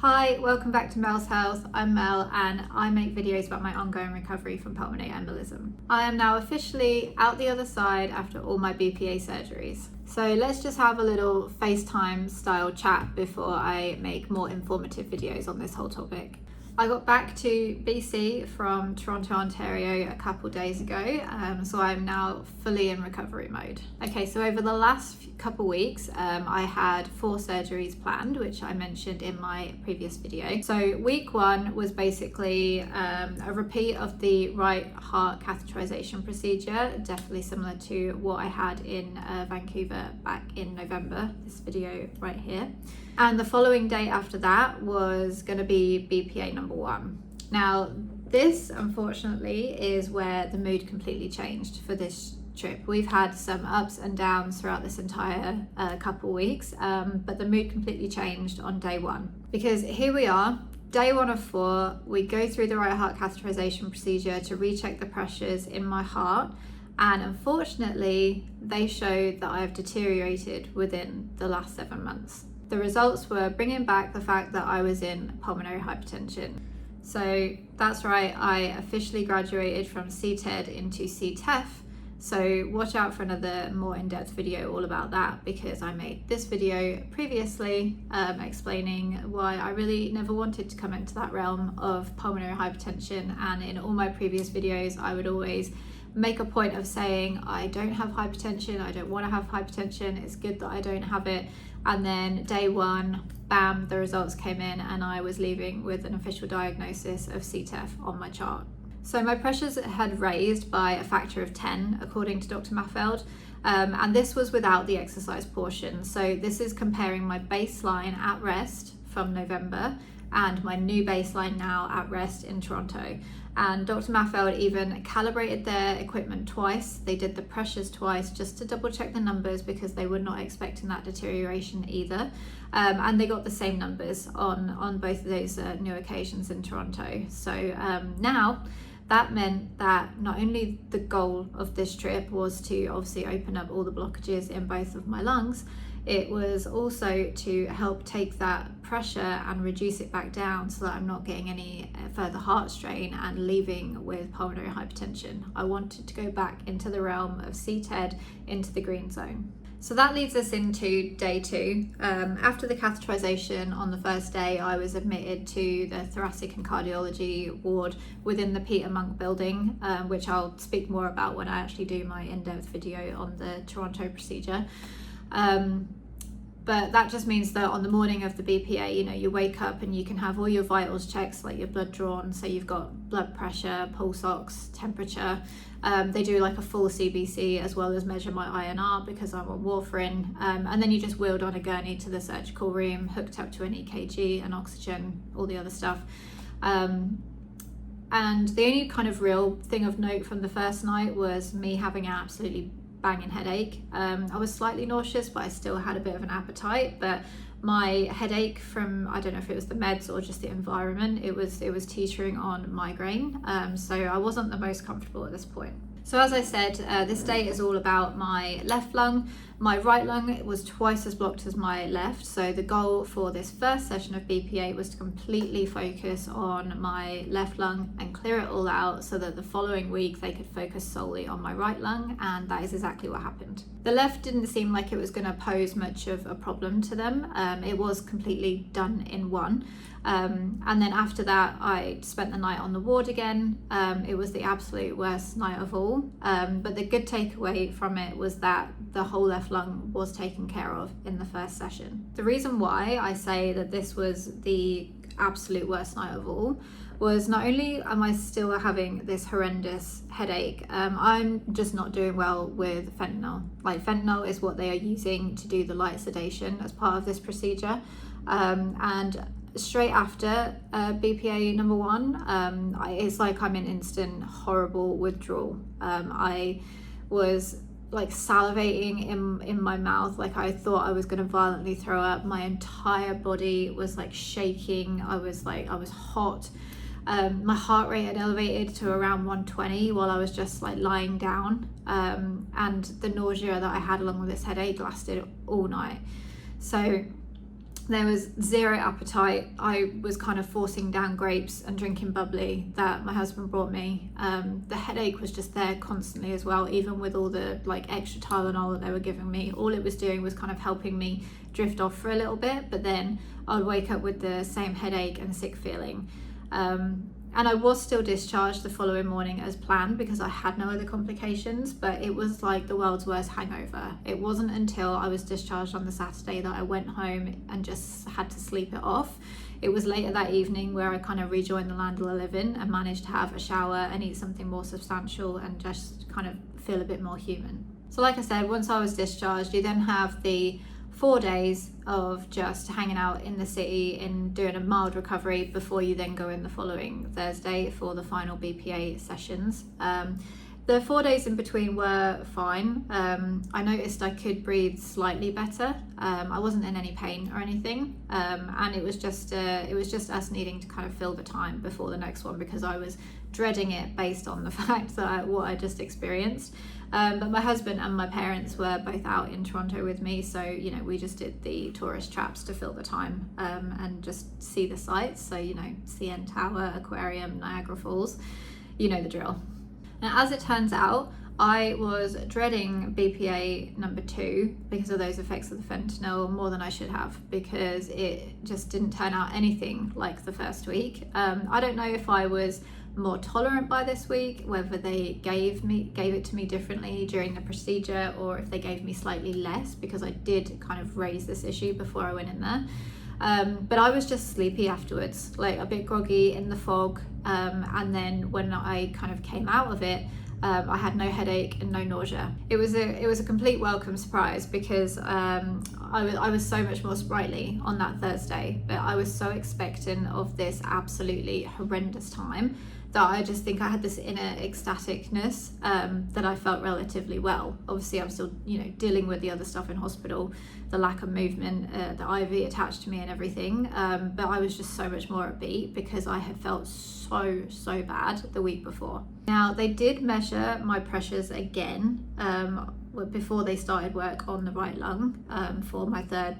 Hi, welcome back to Mel's Health. I'm Mel and I make videos about my ongoing recovery from pulmonary embolism. I am now officially out the other side after all my BPA surgeries. So let's just have a little FaceTime style chat before I make more informative videos on this whole topic. I got back to BC from Toronto, Ontario a couple days ago, so I'm now fully in recovery mode. Okay, so over the last couple weeks, I had 4 surgeries planned, which I mentioned in my previous video. So week 1 was basically a repeat of the right heart catheterization procedure, definitely similar to what I had in Vancouver back in November, this video right here. And the following day after that was going to be BPA number 1. Now, this unfortunately is where the mood completely changed for this trip. We've had some ups and downs throughout this entire couple weeks, but the mood completely changed on day 1. Because here we are, day 1 of 4, we go through the right heart catheterization procedure to recheck the pressures in my heart. And unfortunately, they showed that I've deteriorated within the last 7 months. The results were bringing back the fact that I was in pulmonary hypertension. So that's right, I officially graduated from CTED into CTEF. So watch out for another more in-depth video all about that, because I made this video previously explaining why I really never wanted to come into that realm of pulmonary hypertension. And in all my previous videos, I would always make a point of saying I don't have hypertension, I don't want to have hypertension, it's good that I don't have it. And then day 1, bam, the results came in and I was leaving with an official diagnosis of CTEF on my chart. So my pressures had raised by a factor of 10 according to Dr. Maffeld, and this was without the exercise portion. So this is comparing my baseline at rest from November and my new baseline now at rest in Toronto. And Dr. Maffeld even calibrated their equipment twice. They did the pressures twice just to double check the numbers, because they were not expecting that deterioration either. And they got the same numbers on both of those new occasions in Toronto. So now that meant that not only the goal of this trip was to obviously open up all the blockages in both of my lungs, it was also to help take that pressure and reduce it back down so that I'm not getting any further heart strain and leaving with pulmonary hypertension. I wanted to go back into the realm of CTED, into the green zone. So that leads us into day 2. After the catheterization on the first day, I was admitted to the thoracic and cardiology ward within the Peter Monk building, which I'll speak more about when I actually do my in-depth video on the Toronto procedure. But that just means that on the morning of the BPA, you wake up and you can have all your vitals checks, like your blood drawn. So you've got blood pressure, pulse ox, temperature. They do like a full CBC as well as measure my INR because I'm on warfarin. And then you just wheeled on a gurney to the surgical room, hooked up to an EKG, an oxygen, all the other stuff. And the only kind of real thing of note from the first night was me having an absolutely banging headache. I was slightly nauseous, but I still had a bit of an appetite. But my headache from, I don't know if it was the meds or just the environment, it was teetering on migraine. So I wasn't the most comfortable at this point. So as I said, this day is all about my left lung. My right lung was twice as blocked as my left. So the goal for this first session of BPA was to completely focus on my left lung and clear it all out so that the following week they could focus solely on my right lung. And that is exactly what happened. The left didn't seem like it was going to pose much of a problem to them. It was completely done in one. And then after that, I spent the night on the ward again. It was the absolute worst night of all. But the good takeaway from it was that the whole left lung was taken care of in the first session. The reason why I say that this was the absolute worst night of all was not only am I still having this horrendous headache, I'm just not doing well with fentanyl. Like, fentanyl is what they are using to do the light sedation as part of this procedure. And straight after BPA number 1, it's like I'm in instant horrible withdrawal. I was like salivating in my mouth, like I thought I was going to violently throw up. My entire body was like shaking. I was hot. My heart rate had elevated to around 120 while I was just like lying down, and the nausea that I had along with this headache lasted all night. So There was zero appetite. I was kind of forcing down grapes and drinking bubbly that my husband brought me. The headache was just there constantly as well, even with all the like extra Tylenol that they were giving me. All it was doing was kind of helping me drift off for a little bit, but then I would wake up with the same headache and sick feeling. And I was still discharged the following morning as planned because I had no other complications, but it was like the world's worst hangover. It wasn't until I was discharged on the Saturday that I went home and just had to sleep it off. It was later that evening where I kind of rejoined the land of the living and managed to have a shower and eat something more substantial and just kind of feel a bit more human. So like I said, once I was discharged, you then have the 4 days of just hanging out in the city and doing a mild recovery before you then go in the following Thursday for the final BPA sessions. The 4 days in between were fine. I noticed I could breathe slightly better. I wasn't in any pain or anything, and it was just us needing to kind of fill the time before the next one because I was dreading it based on the fact that what I just experienced. But my husband and my parents were both out in Toronto with me, so you know we just did the tourist traps to fill the time and just see the sights. So you know, CN Tower, Aquarium, Niagara Falls, you know the drill. Now, as it turns out, I was dreading BPA number 2 because of those effects of the fentanyl more than I should have, because it just didn't turn out anything like the first week. I don't know if I was more tolerant by this week, whether they gave it to me differently during the procedure, or if they gave me slightly less, because I did kind of raise this issue before I went in there. But I was just sleepy afterwards, like a bit groggy in the fog, and then when I kind of came out of it, I had no headache and no nausea. It was a complete welcome surprise because I was so much more sprightly on that Thursday, but I was so expectant of this absolutely horrendous time that I just think I had this inner ecstaticness that I felt relatively well. Obviously, I'm still, you know, dealing with the other stuff in hospital, the lack of movement, the IV attached to me and everything. But I was just so much more upbeat because I had felt so bad the week before. Now, they did measure my pressures again before they started work on the right lung for my third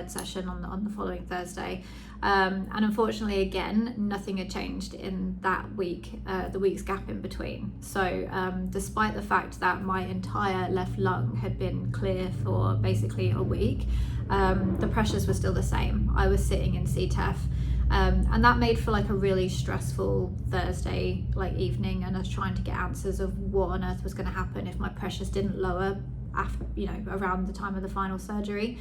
session on the following Thursday. And unfortunately, again, nothing had changed in that week, the week's gap in between. So despite the fact that my entire left lung had been clear for basically a week, the pressures were still the same. I was sitting in CTEF, and that made for like a really stressful Thursday like evening, and I was trying to get answers of what on earth was going to happen if my pressures didn't lower after, you know, around the time of the final surgery.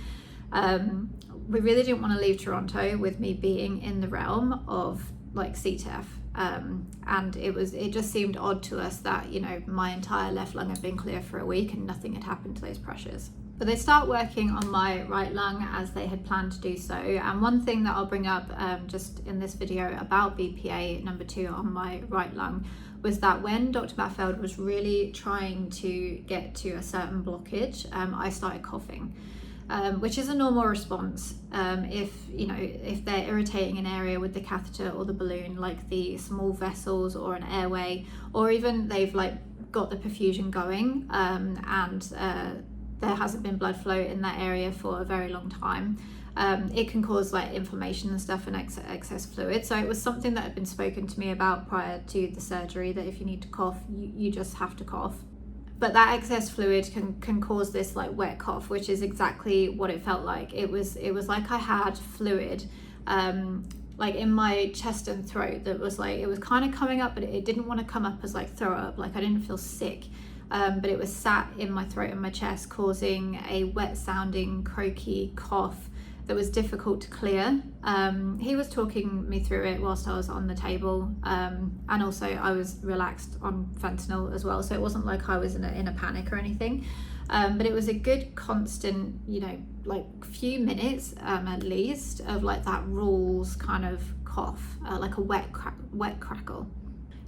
We really didn't want to leave Toronto with me being in the realm of like CTEF, and it just seemed odd to us that, you know, my entire left lung had been clear for a week and nothing had happened to those pressures. But they start working on my right lung as they had planned to do so. And one thing that I'll bring up just in this video about BPA number 2 on my right lung was that when Dr. Baffeld was really trying to get to a certain blockage, I started coughing. Which is a normal response if they're irritating an area with the catheter or the balloon, like the small vessels or an airway, or even they've like got the perfusion going and there hasn't been blood flow in that area for a very long time. It can cause like inflammation and stuff and excess fluid. So it was something that had been spoken to me about prior to the surgery, that if you need to cough, you just have to cough. But that excess fluid can cause this like wet cough, which is exactly what it felt like. It was like I had fluid like in my chest and throat that was like, it was kind of coming up, but it didn't want to come up as like throw up. Like I didn't feel sick, but it was sat in my throat and my chest, causing a wet sounding croaky cough that was difficult to clear. He was talking me through it whilst I was on the table, and also I was relaxed on fentanyl as well, so it wasn't like I was in a panic or anything, but it was a good constant, you know, like few minutes at least of like that Rules kind of cough, like a wet crackle.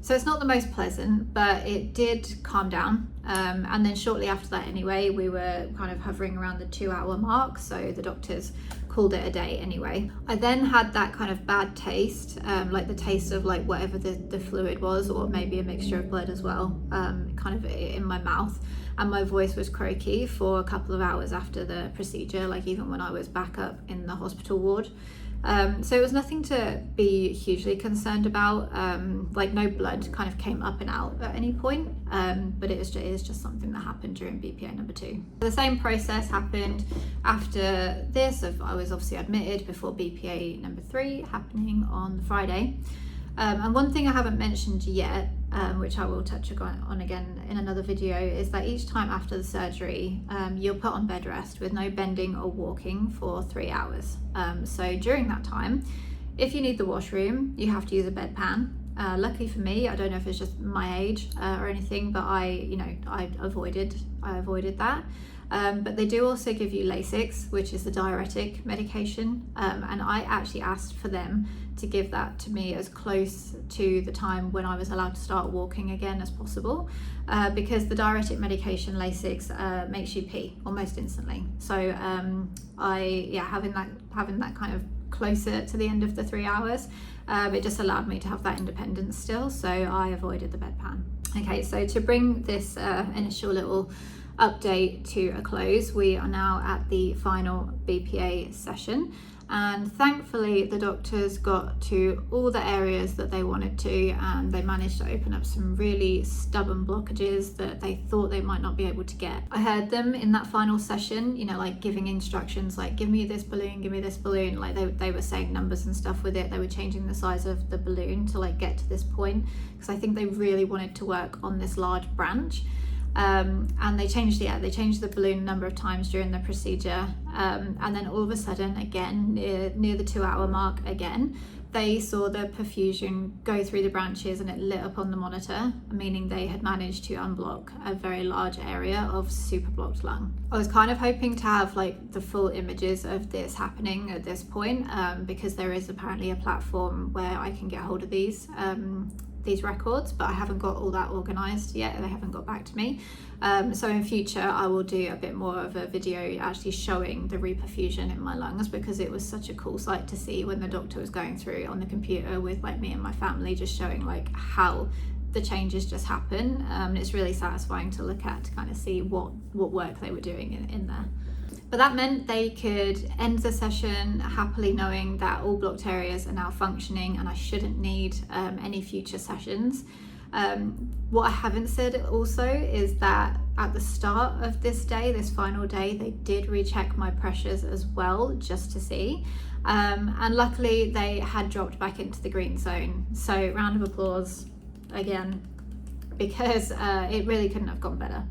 So it's not the most pleasant, but it did calm down. And then shortly after that anyway, we were kind of hovering around the 2-hour mark. So the doctors called it a day anyway. I then had that kind of bad taste, like the taste of like whatever the fluid was, or maybe a mixture of blood as well, kind of in my mouth. and my voice was croaky for a couple of hours after the procedure, like even when I was back up in the hospital ward. So it was nothing to be hugely concerned about. Like no blood kind of came up and out at any point, but it is just something that happened during BPA number 2. The same process happened after this. I was obviously admitted before BPA number 3 happening on the Friday. And one thing I haven't mentioned yet, which I will touch on again in another video, is that each time after the surgery, you're put on bed rest with no bending or walking for 3 hours. So during that time, if you need the washroom, you have to use a bedpan. Luckily for me, I don't know if it's just my age or anything, but I avoided that. But they do also give you Lasix, which is the diuretic medication, and I actually asked for them to give that to me as close to the time when I was allowed to start walking again as possible, because the diuretic medication Lasix makes you pee almost instantly. So having that kind of closer to the end of the 3 hours, it just allowed me to have that independence still, so I avoided the bedpan. Okay, so to bring this initial little update to a close, we are now at the final BPA session, and thankfully the doctors got to all the areas that they wanted to, and they managed to open up some really stubborn blockages that they thought they might not be able to get. I heard them in that final session, like giving instructions like, give me this balloon, like they were saying numbers and stuff with it. They were changing the size of the balloon to like get to this point, because I think they really wanted to work on this large branch. And they changed the balloon a number of times during the procedure, and then all of a sudden, again near the 2 hour mark, again they saw the perfusion go through the branches and it lit up on the monitor, meaning they had managed to unblock a very large area of super blocked lung. I was kind of hoping to have like the full images of this happening at this point, because there is apparently a platform where I can get hold of these records, but I haven't got all that organized yet. They haven't got back to me. So in future I will do a bit more of a video actually showing the reperfusion in my lungs, because it was such a cool sight to see when the doctor was going through on the computer with like me and my family, just showing like how the changes just happen. It's really satisfying to look at, to kind of see what work they were doing in there. But that meant they could end the session happily, knowing that all blocked areas are now functioning and I shouldn't need any future sessions. What I haven't said also is that at the start of this day, this final day, they did recheck my pressures as well, just to see. And luckily they had dropped back into the green zone. So round of applause again, because it really couldn't have gone better.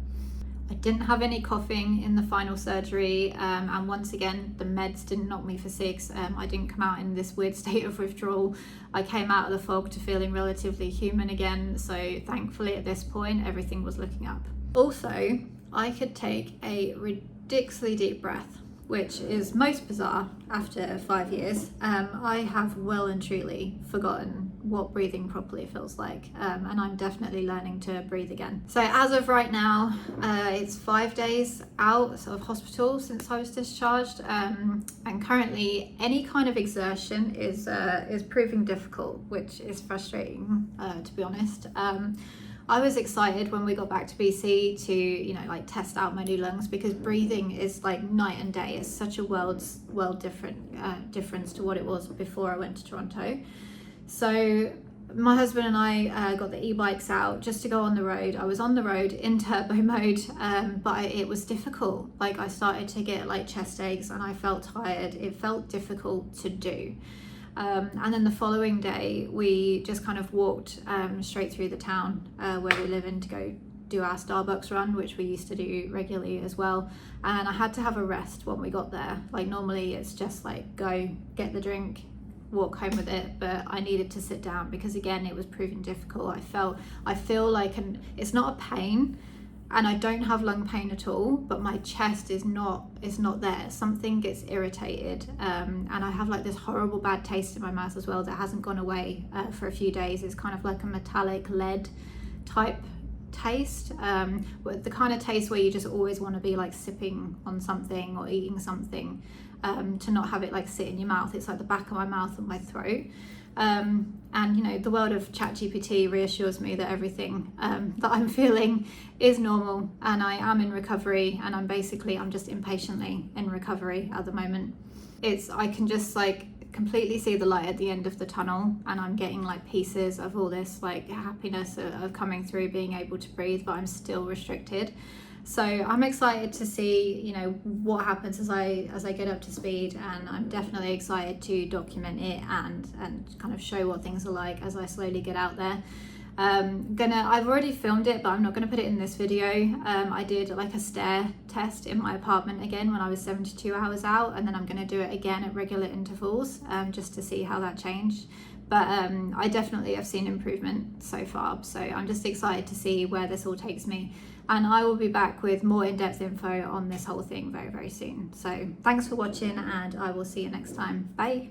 I didn't have any coughing in the final surgery, and once again the meds didn't knock me for 6. I didn't come out in this weird state of withdrawal. I came out of the fog to feeling relatively human again, so thankfully at this point everything was looking up. Also, I could take a ridiculously deep breath, which is most bizarre after 5 years. I have well and truly forgotten what breathing properly feels like, and I'm definitely learning to breathe again. So as of right now, it's 5 days out of hospital since I was discharged, and currently any kind of exertion is proving difficult, which is frustrating, to be honest. I was excited when we got back to BC to, test out my new lungs, because breathing is like night and day. It's such a world difference to what it was before I went to Toronto. So my husband and I got the e-bikes out just to go on the road. I was on the road in turbo mode, but it was difficult. Like I started to get like chest aches and I felt tired. It felt difficult to do. And then the following day, we just kind of walked straight through the town where we live in to go do our Starbucks run, which we used to do regularly as well. And I had to have a rest when we got there. Like normally it's just like go get the drink, walk home with it, but I needed to sit down because again it was proving difficult. I feel like it's not a pain, and I don't have lung pain at all, but my chest is not there. Something gets irritated, and I have like this horrible bad taste in my mouth as well that hasn't gone away for a few days. It's kind of like a metallic lead type taste, the kind of taste where you just always want to be like sipping on something or eating something. to not have it like sit in your mouth. It's like the back of my mouth and my throat. And you know, the world of ChatGPT reassures me that everything that I'm feeling is normal, and I am in recovery, and I'm just impatiently in recovery at the moment. I can just like completely see the light at the end of the tunnel, and I'm getting like pieces of all this like happiness of coming through, being able to breathe, but I'm still restricted. So I'm excited to see, you know, what happens as I get up to speed, and I'm definitely excited to document it and kind of show what things are like as I slowly get out there. I've already filmed it, but I'm not gonna put it in this video. I did like a stair test in my apartment again when I was 72 hours out, and then I'm gonna do it again at regular intervals, just to see how that changed. But I definitely have seen improvement so far, so I'm just excited to see where this all takes me. And I will be back with more in-depth info on this whole thing very, very soon. So thanks for watching, and I will see you next time. Bye.